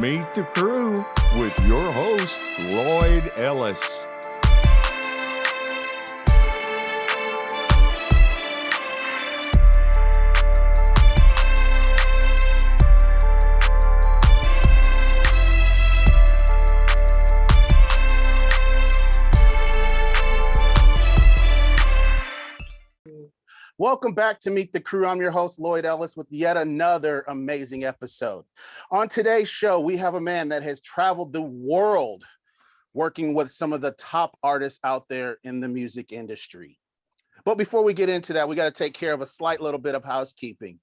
Meet the Crew with your host, Lloyd Ellis. Welcome back to Meet the Crew. I'm your host, Lloyd Ellis, with yet another amazing episode. On today's show, we have a man that has traveled the world working with some of the top artists out there in the music industry. But before we get into that, we got to take care of a slight little bit of housekeeping.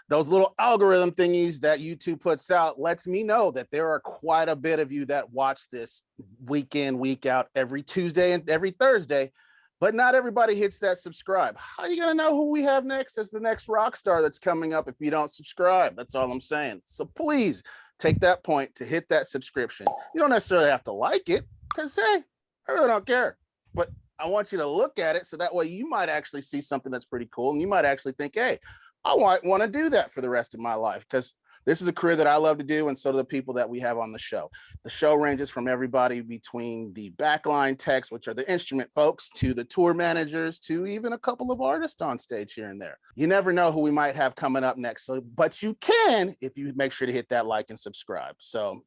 Those little algorithm thingies that YouTube puts out lets me know that there are quite a bit of you that watch this week in, week out, every Tuesday and every Thursday. But not everybody hits that subscribe. How are you going to know who we have next as the next rock star that's coming up if you don't subscribe? That's all I'm saying. So please take that point to hit that subscription. You don't necessarily have to like it because, hey, I really don't care. But I want you to look at it so that way you might actually see something that's pretty cool. And you might actually think, hey, I might want to do that for the rest of my life because this is a career that I love to do, and so do the people that we have on the show. The show ranges from everybody between the backline techs, which are the instrument folks, to the tour managers, to even a couple of artists on stage here and there. You never know who we might have coming up next, but you can if you make sure to hit that like and subscribe. So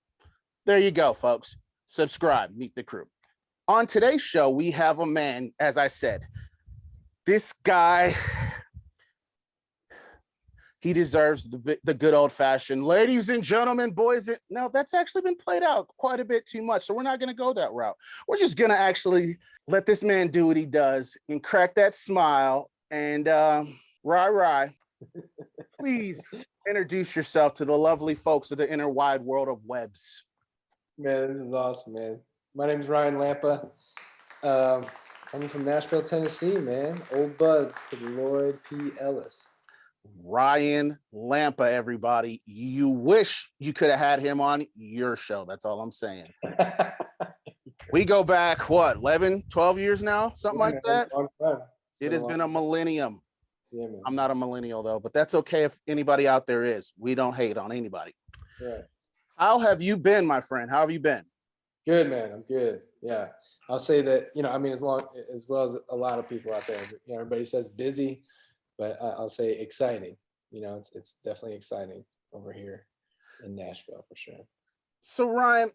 there you go, folks. Subscribe, Meet the Crew. On today's show, we have a man, as I said, this guy... he deserves the good old-fashioned, ladies and gentlemen, boys. No, that's actually been played out quite a bit too much. So we're not going to go that route. We're just going to actually let this man do what he does and crack that smile. And Rye, please introduce yourself to the lovely folks of the inner wide world of webs. Man, this is awesome, man. My name is Ryan Lampa. I'm from Nashville, Tennessee, man. Old buds to the Lloyd P. Ellis. Ryan Lampa, everybody. You wish you could have had him on your show. That's all I'm saying. We go back, what, 11, 12 years now? Something like that? It has been a millennium. Yeah, man. I'm not a millennial, though, but that's okay if anybody out there is. We don't hate on anybody. Right. How have you been, my friend? How have you been? Good, man. I'm good. Yeah. I'll say that, as well as a lot of people out there, everybody says busy, but I'll say exciting. It's definitely exciting over here in Nashville for sure. So Ryan,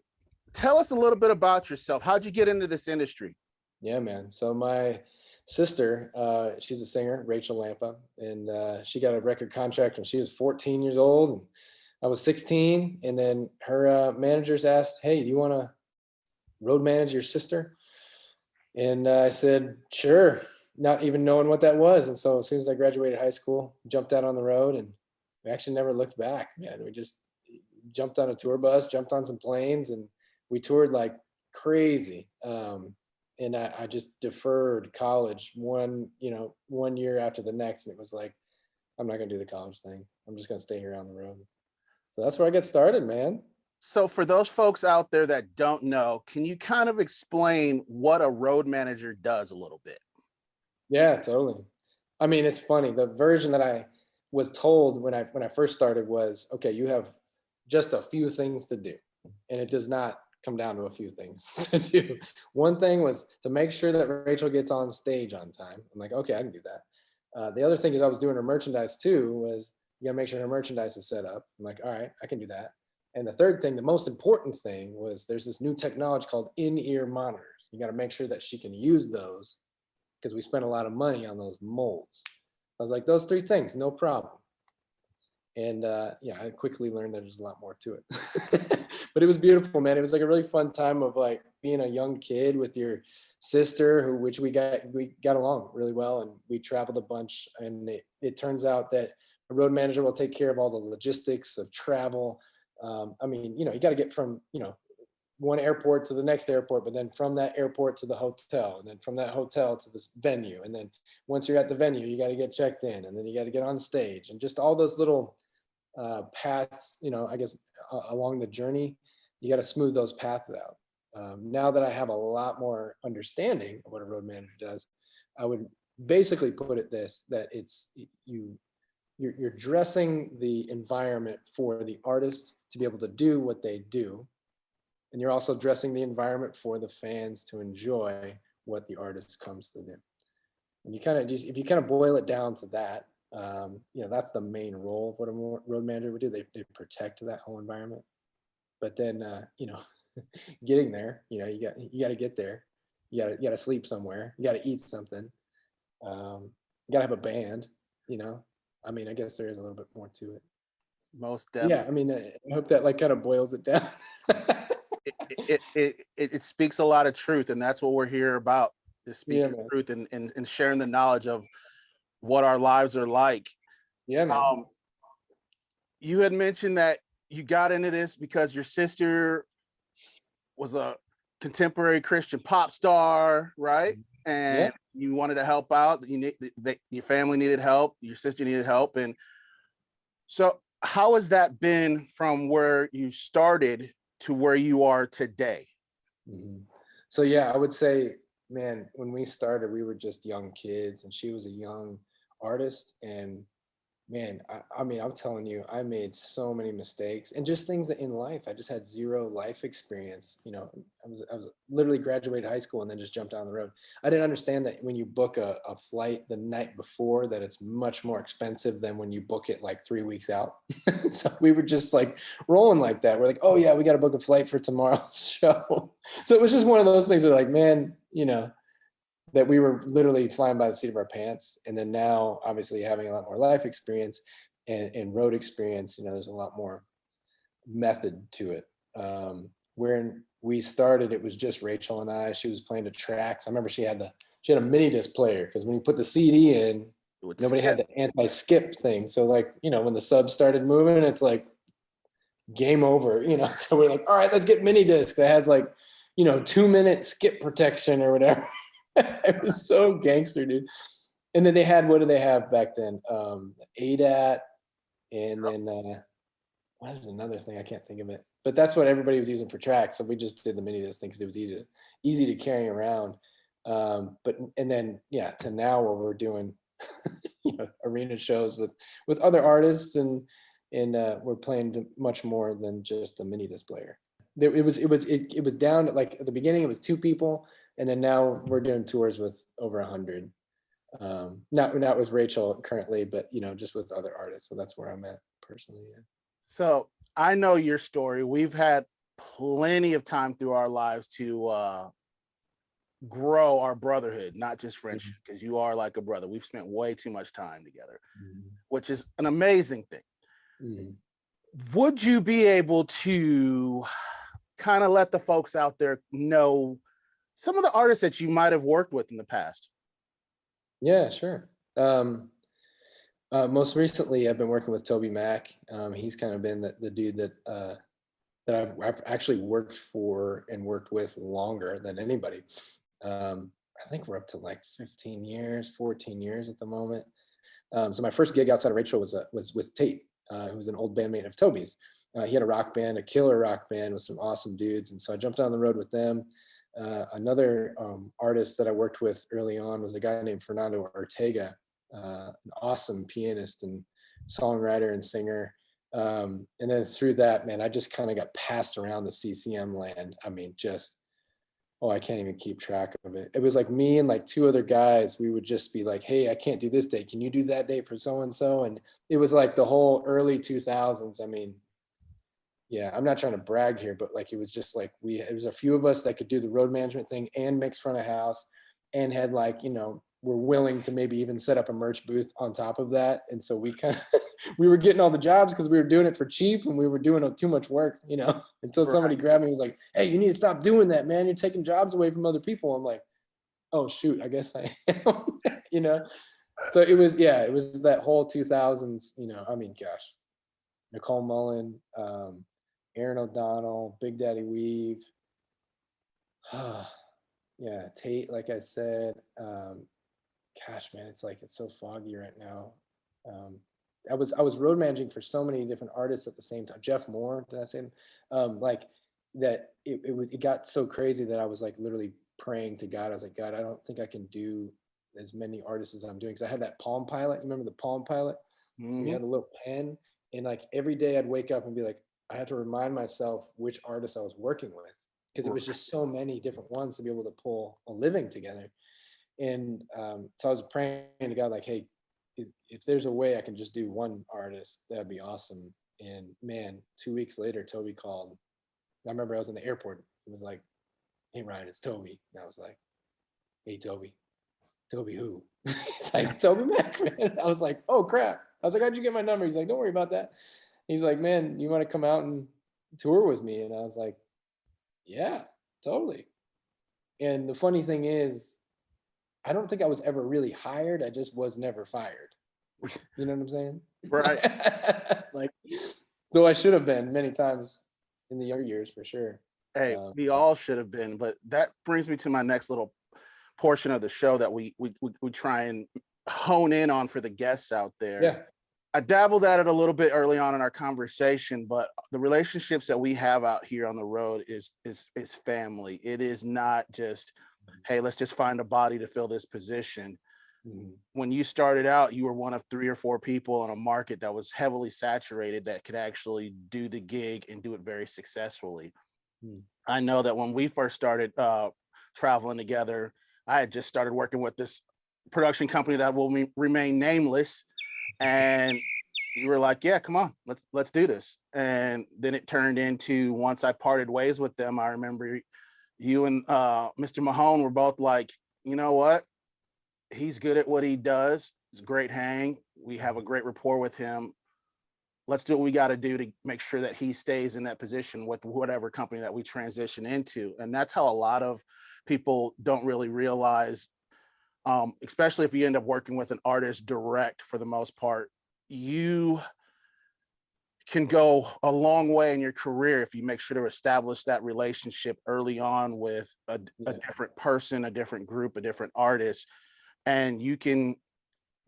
tell us a little bit about yourself. How'd you get into this industry? Yeah, man. So my sister, she's a singer, Rachel Lampa, and she got a record contract when she was 14 years old. And I was 16. And then her managers asked, hey, do you want to road manage your sister? And I said, sure. Not even knowing what that was. And so as soon as I graduated high school, jumped out on the road, and we actually never looked back, man. We just jumped on a tour bus, jumped on some planes, and we toured like crazy. And I just deferred college one year after the next. And it was like, I'm not going to do the college thing. I'm just going to stay here on the road. So that's where I got started, man. So for those folks out there that don't know, can you kind of explain what a road manager does a little bit? Yeah, totally. I mean, it's funny. The version that I was told when I first started was, okay, you have just a few things to do. And it does not come down to a few things to do. One thing was to make sure that Rachel gets on stage on time. I'm like, okay, I can do that. The other thing is I was doing her merchandise too, was you gotta make sure her merchandise is set up. I'm like, all right, I can do that. And the third thing, the most important thing, was there's this new technology called in-ear monitors. You gotta make sure that she can use those, because we spent a lot of money on those molds. I was like, those three things, no problem. And I quickly learned that there's a lot more to it. But it was beautiful, man. It was like a really fun time of like being a young kid with your sister, which we got along really well, and we traveled a bunch. And it turns out that a road manager will take care of all the logistics of travel. You got to get from, one airport to the next airport, but then from that airport to the hotel, and then from that hotel to this venue. And then once you're at the venue, you got to get checked in, and then you got to get on stage, and just all those little paths, along the journey, you got to smooth those paths out. Now that I have a lot more understanding of what a road manager does, I would basically put it that you're dressing the environment for the artist to be able to do what they do. And you're also dressing the environment for the fans to enjoy what the artist comes to do. And you kind of just, if you kind of boil it down to that, that's the main role of what a road manager would do. They protect that whole environment. But then, getting there, you got to get there. You got to sleep somewhere. You got to eat something. You got to have a band. I guess there is a little bit more to it. Most definitely. Yeah, I hope that like kind of boils it down. it speaks a lot of truth, and that's what we're here about, is speaking truth and sharing the knowledge of what our lives are like. Yeah, man. You had mentioned that you got into this because your sister was a contemporary Christian pop star, right? And you wanted to help out. Your family needed help. Your sister needed help. And so how has that been from where you started to where you are today? Mm-hmm. So, yeah, I would say, man, when we started, we were just young kids and she was a young artist. And man, I'm telling you, I made so many mistakes and just things that in life, I just had zero life experience. I was literally graduated high school and then just jumped down the road. I didn't understand that when you book a flight the night before, that it's much more expensive than when you book it like 3 weeks out. So we were just like rolling like that. We're like, oh yeah, we got to book a flight for tomorrow's show. So it was just one of those things that like, man, that we were literally flying by the seat of our pants. And then now, obviously, having a lot more life experience and road experience, there's a lot more method to it. When we started, it was just Rachel and I. She was playing the tracks. I remember she had a mini disc player, because when you put the CD in, nobody had the anti-skip thing. So like, when the subs started moving, it's like game over, So we're like, all right, let's get mini disc that has like, 2-minute skip protection or whatever. It was so gangster, dude. And then they had, what did they have back then? ADAT, and then what is another thing? I can't think of it. But that's what everybody was using for tracks. So we just did the mini disc thing because it was easy to carry around. And then to now where we're doing arena shows with other artists, and we're playing much more than just the mini disc player. It was down, like at the beginning it was 2 people. And then now we're doing tours with over 100. Not with Rachel currently, but just with other artists. So that's where I'm at personally. Yeah. So I know your story. We've had plenty of time through our lives to grow our brotherhood, not just friendship, because you are like a brother. We've spent way too much time together, which is an amazing thing. Would you be able to kind of let the folks out there know some of the artists that you might have worked with in the past? Yeah, sure. Most recently, I've been working with Toby Mac. He's kind of been the dude that I've actually worked for and worked with longer than anybody. I think we're up to like 15 years, 14 years at the moment. So my first gig outside of Rachel was with Tate, who was an old bandmate of Toby's. He had a rock band, a killer rock band with some awesome dudes. And so I jumped on the road with them. Another artist that I worked with early on was a guy named Fernando Ortega, an awesome pianist and songwriter and singer. And then through that, man, I just kind of got passed around the CCM land. I mean, I can't even keep track of it. It was like me and like 2 other guys. We would just be like, hey, I can't do this date. Can you do that date for so-and-so? And it was like the whole early 2000s. I mean, yeah, I'm not trying to brag here, but like, it was just like it was a few of us that could do the road management thing and mix front of house, and had like, were willing to maybe even set up a merch booth on top of that. And so we kind of, we were getting all the jobs because we were doing it for cheap, and we were doing too much work, until somebody grabbed me and was like, hey, you need to stop doing that, man. You're taking jobs away from other people. I'm like, oh shoot, I guess I am, So it was that whole 2000s, I mean, gosh, Nicole Mullen, Aaron O'Donnell, Big Daddy Weave. Yeah, Tate, like I said. Gosh, man, it's so foggy right now. I was road managing for so many different artists at the same time. Jeff Moore, did I say him? Like that it got so crazy that I was like literally praying to God. I was like, God, I don't think I can do as many artists as I'm doing. Because I had that Palm Pilot. You remember the Palm Pilot? We had a little pen, and like every day I'd wake up and be like, I had to remind myself which artist I was working with, because it was just so many different ones to be able to pull a living together. And so I was praying to God, like, hey, if there's a way I can just do one artist, that'd be awesome. And man, 2 weeks later, Toby called. I remember I was in the airport. It was like, hey, Ryan, it's Toby. And I was like, hey, Toby. Toby who? He's like, Toby Mac, man. I was like, oh, crap. I was like, how'd you get my number? He's like, don't worry about that. He's like, man, you want to come out and tour with me? And I was like, yeah, totally. And the funny thing is, I don't think I was ever really hired. I just was never fired. You know what I'm saying? Right. Like, though I should have been many times in the younger years for sure. Hey, we all should have been, but that brings me to my next little portion of the show that we try and hone in on for the guests out there. Yeah. I dabbled at it a little bit early on in our conversation, but the relationships that we have out here on the road is family. It is not just, hey, let's just find a body to fill this position. When you started out, you were one of 3 or 4 people in a market that was heavily saturated that could actually do the gig and do it very successfully. I know that when we first started traveling together, I had just started working with this production company that will remain nameless. And you were like, yeah, come on, let's do this. And then it turned into, once I parted ways with them, I remember you and Mr. Mahone were both like, you know what? He's good at what he does. It's a great hang. We have a great rapport with him. Let's do what we got to do to make sure that he stays in that position with whatever company that we transition into. And that's how a lot of people don't really realize, especially if you end up working with an artist direct for the most part, you can go a long way in your career if you make sure to establish that relationship early on with a different person, a different group, a different artist. And you can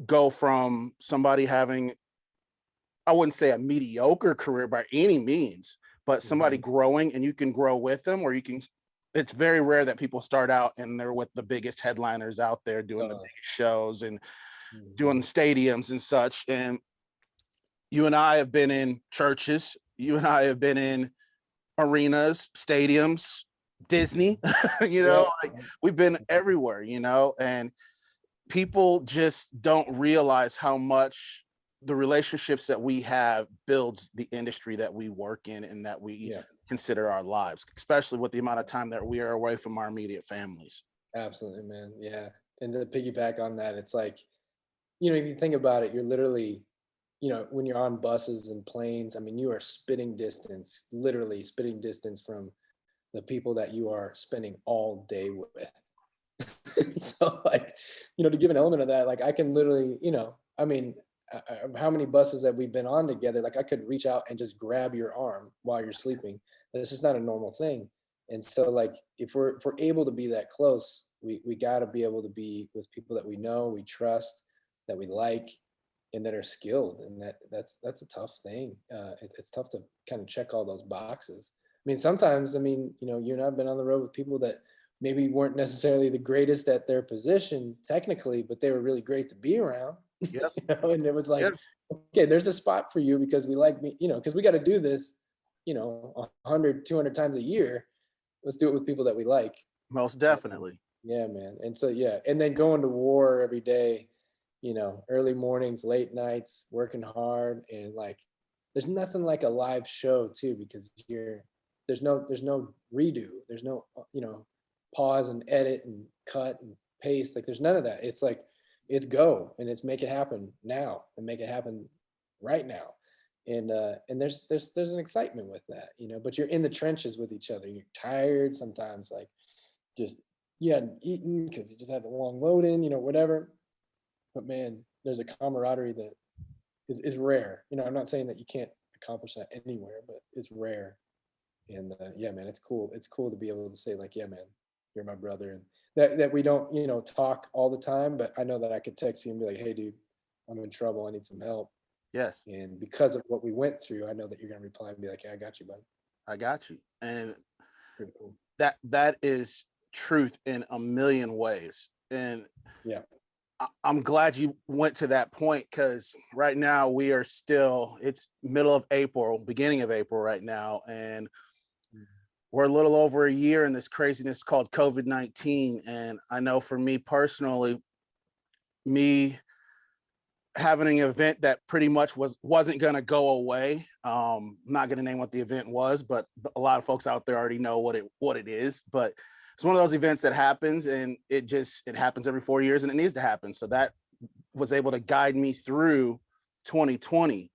go from somebody having, I wouldn't say a mediocre career by any means, but somebody growing, and you can grow with them, or you can, it's very rare that people start out and they're with the biggest headliners out there doing the biggest shows and doing stadiums and such. And you and I have been in churches, you and I have been in arenas, stadiums, Disney, like we've been everywhere, and people just don't realize how much the relationships that we have builds the industry that we work in and that we consider our lives, especially with the amount of time that we are away from our immediate families. Absolutely, man. Yeah. And to piggyback on that, it's like, if you think about it, you're literally, when you're on buses and planes, I mean, you are literally spitting distance from the people that you are spending all day with. So like, to give an element of that, like I can literally, how many buses that we've been on together, like I could reach out and just grab your arm while you're sleeping. This is not a normal thing. And so like, if we're able to be that close, we got to be able to be with people that we know, we trust, that we like, and that are skilled. And that's a tough thing. It's tough to kind of check all those boxes. I mean, sometimes, you and I've been on the road with people that maybe weren't necessarily the greatest at their position technically, but they were really great to be around. Yep. And it was like, okay, there's a spot for you because we like me, because we got to do this, 100, 200 times a year. Let's do it with people that we like. Most definitely. Yeah, man. And so, and then going to war every day, early mornings, late nights, working hard. And like, there's nothing like a live show too, because there's no redo. There's no, pause and edit and cut and paste. Like there's none of that. It's like, it's go, and it's make it happen now and make it happen right now. And there's an excitement with that, but you're in the trenches with each other. You're tired sometimes, like just, you hadn't eaten because you just had the long load in, whatever. But man, there's a camaraderie that is rare. I'm not saying that you can't accomplish that anywhere, but it's rare. And yeah, man, it's cool. It's cool to be able to say like, yeah, man, you're my brother. And that we don't, talk all the time, but I know that I could text you and be like, hey dude, I'm in trouble. I need some help. Yes. And because of what we went through, I know that you're going to reply and be like, yeah, I got you, buddy. I got you. And pretty cool. That is truth in a million ways. And I'm glad you went to that point, because right now we are still, it's middle of April, beginning of April right now. And we're a little over a year in this craziness called COVID-19. And I know for me personally, me having an event that pretty much wasn't going to go away. I'm not going to name what the event was, but a lot of folks out there already know what it is. But it's one of those events that happens, and it happens every 4 years, and it needs to happen. So that was able to guide me through 2020.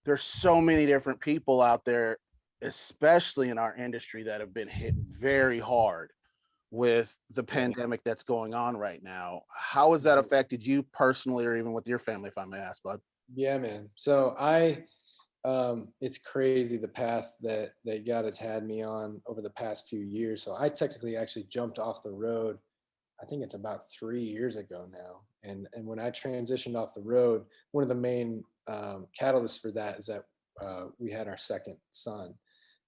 There's so many different people out there, especially in our industry, that have been hit very hard with the pandemic that's going on right now. How has that affected you personally, or even with your family, if I may ask, bud? Yeah, man. So it's crazy the path that God has had me on over the past few years. So I technically actually jumped off the road. I think it's about 3 years ago now. And when I transitioned off the road, one of the main catalysts for that is that we had our second son.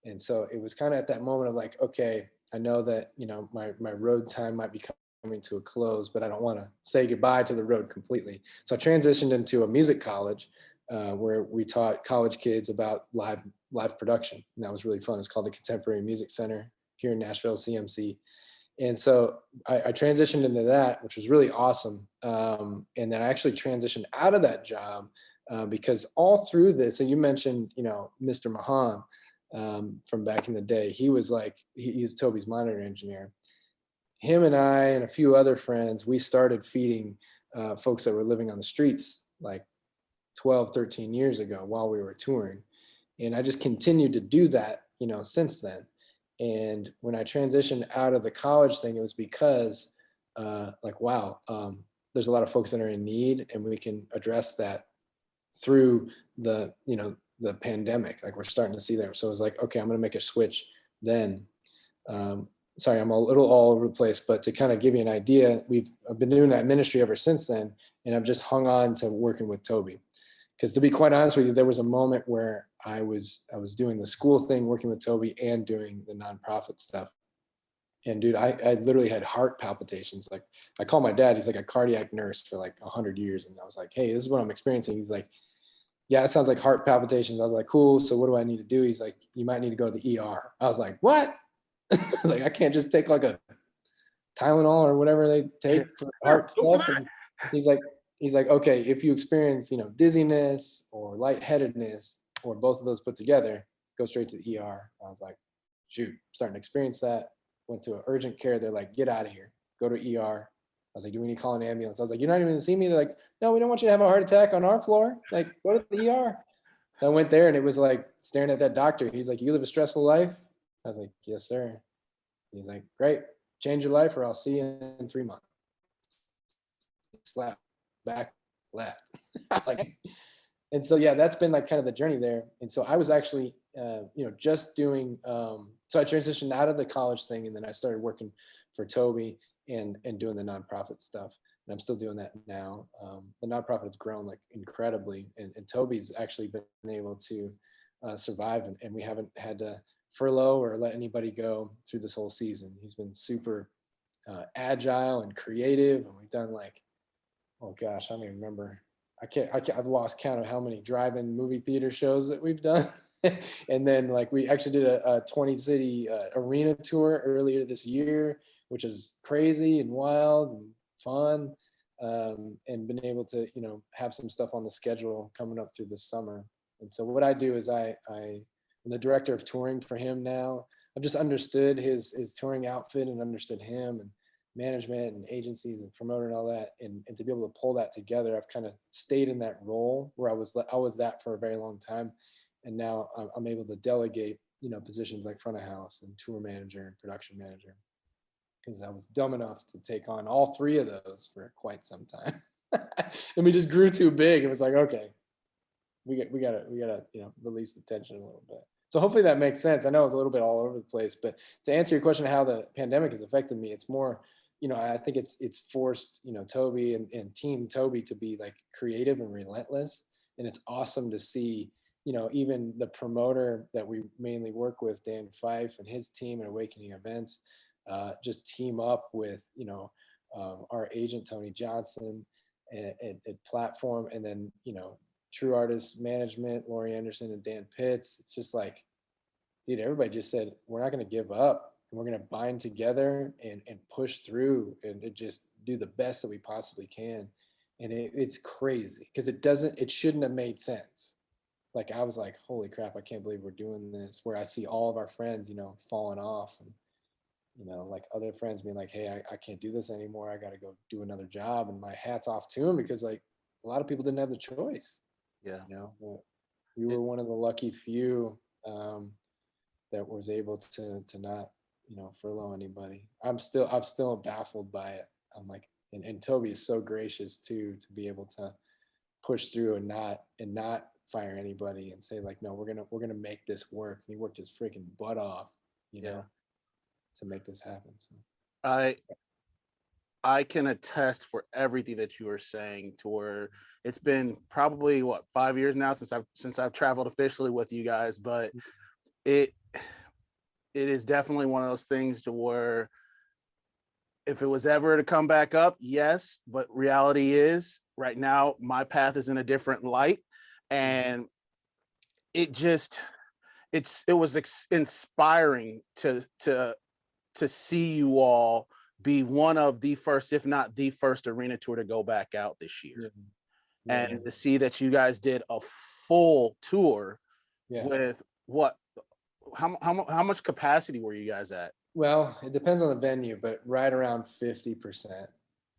And so it was kind of at that moment of like, okay, I know that, my road time might be coming to a close, but I don't want to say goodbye to the road completely. So I transitioned into a music college where we taught college kids about live production. And that was really fun. It's called the Contemporary Music Center here in Nashville, CMC. And so I transitioned into that, which was really awesome. And then I actually transitioned out of that job because all through this, and you mentioned, Mr. Mahan from back in the day, he was like, he's Toby's monitor engineer. Him and I and a few other friends, we started feeding folks that were living on the streets like 12, 13 years ago while we were touring. And I just continued to do that, since then. And when I transitioned out of the college thing, it was because there's a lot of folks that are in need, and we can address that through the pandemic. Like we're starting to see there. So it was like, okay, I'm going to make a switch then. Sorry, I'm a little all over the place, but to kind of give you an idea, I've been doing that ministry ever since then. And I've just hung on to working with Toby. Because to be quite honest with you, there was a moment where I was doing the school thing, working with Toby, and doing the nonprofit stuff. And dude, I literally had heart palpitations. Like I call my dad, he's like a cardiac nurse for like 100 years. And I was like, hey, this is what I'm experiencing. He's like, yeah, it sounds like heart palpitations. I was like, cool. So what do I need to do? He's like, you might need to go to the ER. I was like, what? I was like, I can't just take like a Tylenol or whatever they take for heart stuff. And he's like, okay, if you experience, dizziness or lightheadedness or both of those put together, go straight to the ER. I was like, shoot, I'm starting to experience that. Went to an urgent care. They're like, get out of here, go to ER. I was like, do we need to call an ambulance? I was like, you're not even gonna see me. They're like, no, we don't want you to have a heart attack on our floor. Like, go to the ER. So I went there, and it was like staring at that doctor. He's like, you live a stressful life? I was like, yes, sir. He's like, great, change your life or I'll see you in 3 months. Slap, back, left. I was like, and so, yeah, that's been like kind of the journey there. And so I was actually, just doing, so I transitioned out of the college thing, and then I started working for Toby and doing the nonprofit stuff. And I'm still doing that now. The nonprofit has grown like incredibly, and Toby's actually been able to survive, and we haven't had to furlough or let anybody go through this whole season. He's been super agile and creative, and we've done like, oh gosh, I don't even remember. I've lost count of how many drive-in movie theater shows that we've done. And then like we actually did a 20 city arena tour earlier this year, which is crazy and wild and fun. And been able to, have some stuff on the schedule coming up through this summer. And so what I do is I'm the director of touring for him now. I've just understood his touring outfit and understood him and management and agencies and promoter and all that. And to be able to pull that together, I've kind of stayed in that role where I was that for a very long time. And now I'm able to delegate, positions like front of house and tour manager and production manager, because I was dumb enough to take on all three of those for quite some time. And we just grew too big. It was like, okay, we gotta release the tension a little bit. So hopefully that makes sense. I know it's a little bit all over the place, but to answer your question, how the pandemic has affected me, it's more, I think it's forced, Toby and team Toby to be like creative and relentless. And it's awesome to see, even the promoter that we mainly work with, Dan Fife and his team at Awakening Events, just team up with, our agent, Tony Johnson, at platform, and then, you know, True Artist Management, Laurie Anderson and Dan Pitts. It's just like, dude, everybody just said, we're not going to give up, and we're going to bind together and push through and just do the best that we possibly can. And it's crazy because it shouldn't have made sense. Like, I was like, holy crap, I can't believe we're doing this, where I see all of our friends, you know, falling off, and, you know, like other friends being like, hey, I can't do this anymore. I got to go do another job. And my hat's off to them, because like a lot of people didn't have the choice. Yeah. You know, we were one of the lucky few that was able to not, you know, furlough anybody. I'm still baffled by it. I'm like, and Toby is so gracious too, to be able to push through and not fire anybody, and say like, no, we're gonna make this work. And he worked his freaking butt off, you know, to make this happen. So I can attest for everything that you are saying, to where it's been probably 5 years now since I've traveled officially with you guys, but it is definitely one of those things to where if it was ever to come back up, yes, but reality is right now my path is in a different light, and it was inspiring to see you all be one of the first, if not the first, arena tour to go back out this year. Yeah. And to see that you guys did a full tour with how much capacity were you guys at? Well, it depends on the venue, but right around 50%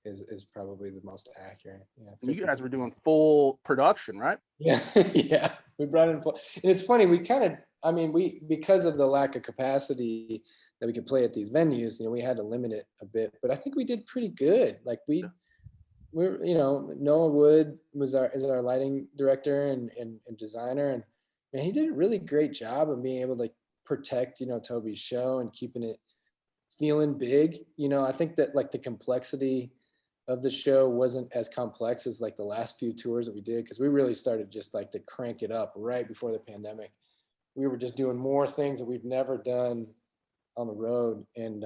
is probably the most accurate. Yeah, You guys were doing full production, right? Yeah, yeah. We brought in full, and it's funny. Because of the lack of capacity that we could play at these venues, you know, we had to limit it a bit. But I think we did pretty good. Like we're, you know, Noah Wood is our lighting director and designer, and man, he did a really great job of being able to protect, you know, Toby's show and keeping it feeling big. You know, I think that like the complexity of the show wasn't as complex as like the last few tours that we did, because we really started just like to crank it up right before the pandemic. We were just doing more things that we've never done on the road, and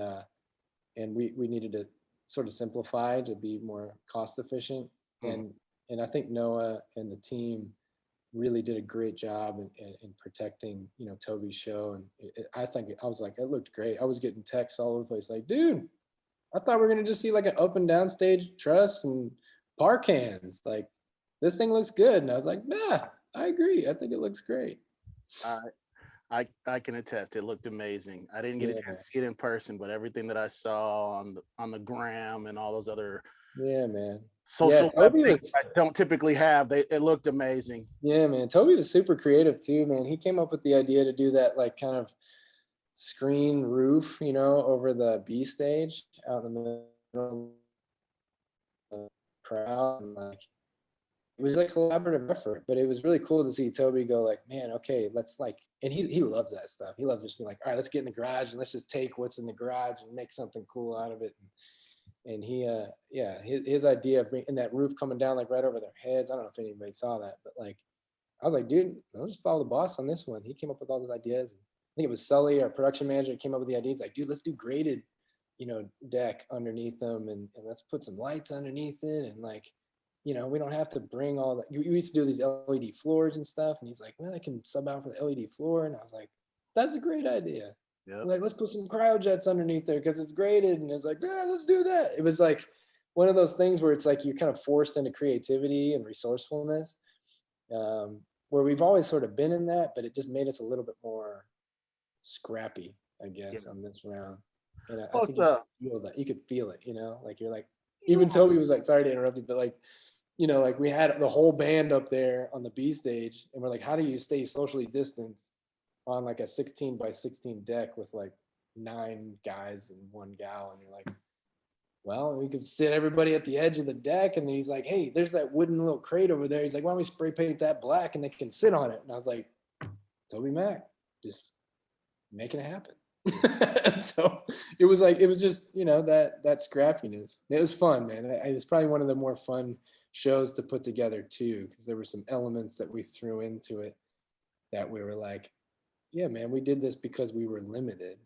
we needed to sort of simplify to be more cost efficient. And I think Noah and the team really did a great job in protecting, you know, Toby's show. And I think I was like, it looked great. I was getting texts all over the place like, dude, I thought we were gonna just see like an up and down stage truss and par cans. Like, this thing looks good. And I was like, nah, I agree. I think it looks great. I can attest. It looked amazing. I didn't get a chance to see it in person, but everything that I saw on the gram and all those other social things I don't typically have, it looked amazing. Yeah, man. Toby was super creative too, man. He came up with the idea to do that like kind of screen roof, you know, over the B stage out in the middle of the crowd, and like it was like a collaborative effort. But it was really cool to see Toby go like, man, okay, let's like, and he loves that stuff. He loves just being like, all right, let's get in the garage and let's just take what's in the garage and make something cool out of it. And he his idea of bringing that roof coming down like right over their heads, I don't know if anybody saw that, but like I was like, dude, I'll just follow the boss on this one. He came up with all these ideas. I think it was Sully, our production manager, came up with the ideas like, dude, let's do graded, you know, deck underneath them, and let's put some lights underneath it, and like, you know, we don't have to bring all that. You used to do these LED floors and stuff, and he's like, well, I can sub out for the LED floor, and I was like, that's a great idea. Yep. Like, let's put some cryojets underneath there because it's graded, and it's like, yeah, let's do that. It was like one of those things where it's like you're kind of forced into creativity and resourcefulness, where we've always sort of been in that, but it just made us a little bit more scrappy, I guess, on this round. And I think you could feel it, you know, like you're like, even Toby was like, sorry to interrupt you, but like, you know, like we had the whole band up there on the B stage, and we're like, how do you stay socially distanced on like a 16 by 16 deck with like 9 guys and 1 gal? And you're like, well, we could sit everybody at the edge of the deck. And he's like, hey, there's that wooden little crate over there. He's like, why don't we spray paint that black and they can sit on it? And I was like, Toby Mac, just making it happen. So it was just, you know, that scrappiness. It was fun, man. It was probably one of the more fun shows to put together too, because there were some elements that we threw into it that we were like, yeah, man, we did this because we were limited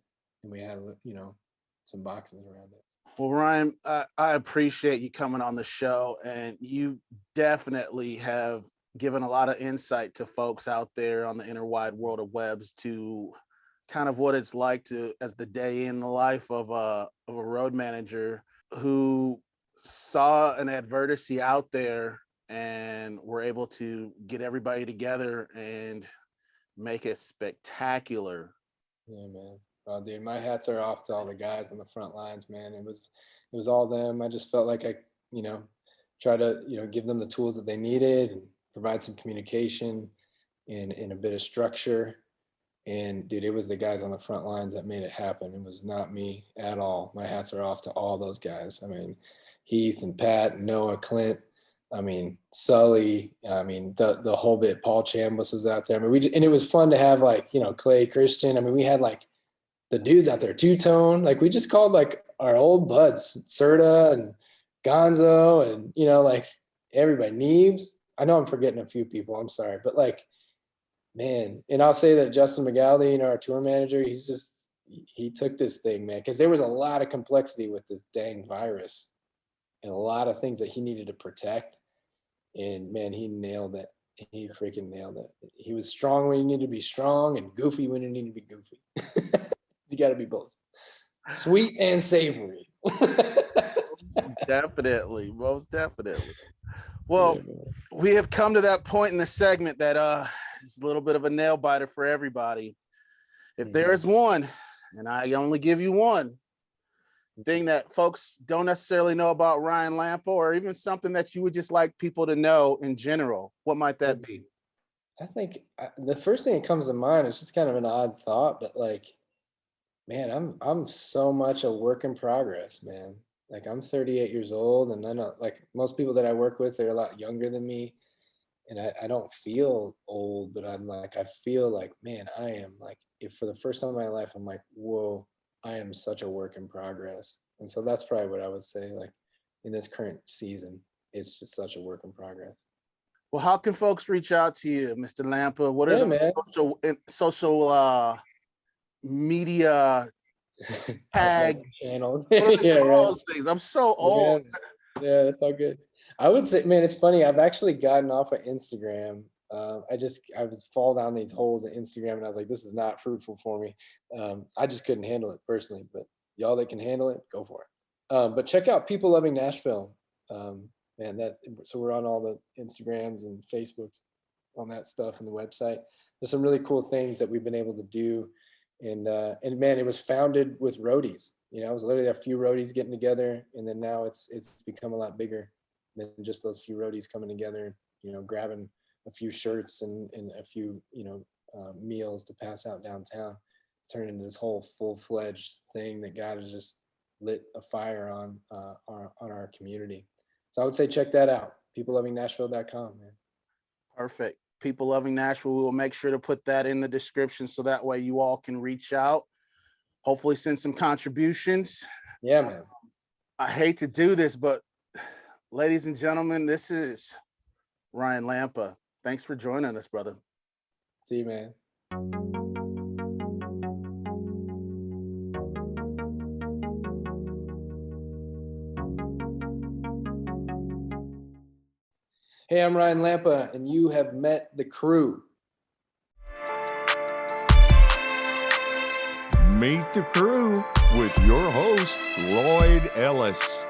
and we had, you know, some boxes around it. Well, Ryan, I appreciate you coming on the show, and you definitely have given a lot of insight to folks out there on the inner wide world of webs to kind of what it's like to as the day in the life of a road manager who saw an adversity out there and were able to get everybody together and make it spectacular. Yeah, man. Oh, dude, my hats are off to all the guys on the front lines, man. It was all them. I just felt like I, try to, give them the tools that they needed and provide some communication and a bit of structure. And dude, it was the guys on the front lines that made it happen. It was not me at all. My hats are off to all those guys. I mean, Heath and Pat, Noah, Clint, Sully, the whole bit, Paul Chambliss was out there. I mean, and it was fun to have like, Clay, Christian. I mean, we had like the dudes out there, Two-Tone, like we just called like our old buds, Serta and Gonzo and, like everybody, Neves. I know I'm forgetting a few people, I'm sorry, but like, man, and I'll say that Justin McGaldy, our tour manager, he took this thing, man, because there was a lot of complexity with this dang virus and a lot of things that he needed to protect. And man, he nailed it. He freaking nailed it. He was strong when he needed to be strong and goofy when he needed to be goofy. You got to be both sweet and savory. Definitely, most definitely. Well, we have come to that point in the segment that is a little bit of a nail biter for everybody. If there is one, and I only give you one thing that folks don't necessarily know about Ryan Lampa, or even something that you would just like people to know in general, what might that be? I think the first thing that comes to mind is just kind of an odd thought, but like, man, I'm so much a work in progress, man. Like I'm 38 years old, and I know like most people that I work with, they're a lot younger than me, and I don't feel old, but I feel like, man, I am like, if for the first time in my life, I'm like, whoa, I am such a work in progress. And so that's probably what I would say, like in this current season, it's just such a work in progress. Well, how can folks reach out to you, Mr. Lampa? What are the social media tag channel? Yeah, all those things. I'm so old. Yeah, that's all good. I would say, man, it's funny. I've actually gotten off of Instagram. I was fall down these holes in Instagram, and I was like, this is not fruitful for me. I just couldn't handle it personally, but y'all that can handle it, go for it. But check out People Loving Nashville. So we're on all the Instagrams and Facebooks on that stuff and the website. There's some really cool things that we've been able to do. And man, it was founded with roadies. It was literally a few roadies getting together, and then now it's become a lot bigger than just those few roadies coming together, grabbing a few shirts and a few, meals to pass out downtown. It's turned into this whole full-fledged thing that God has just lit a fire on our community. So I would say check that out, peoplelovingnashville.com, man. Perfect. People Loving Nashville. We will make sure to put that in the description so that way you all can reach out. Hopefully send some contributions. Yeah, man. I hate to do this, but ladies and gentlemen, this is Ryan Lampa. Thanks for joining us, brother. See you, man. Hey, I'm Ryan Lampa, and you have met the crew. Meet the Crew with your host, Lloyd Ellis.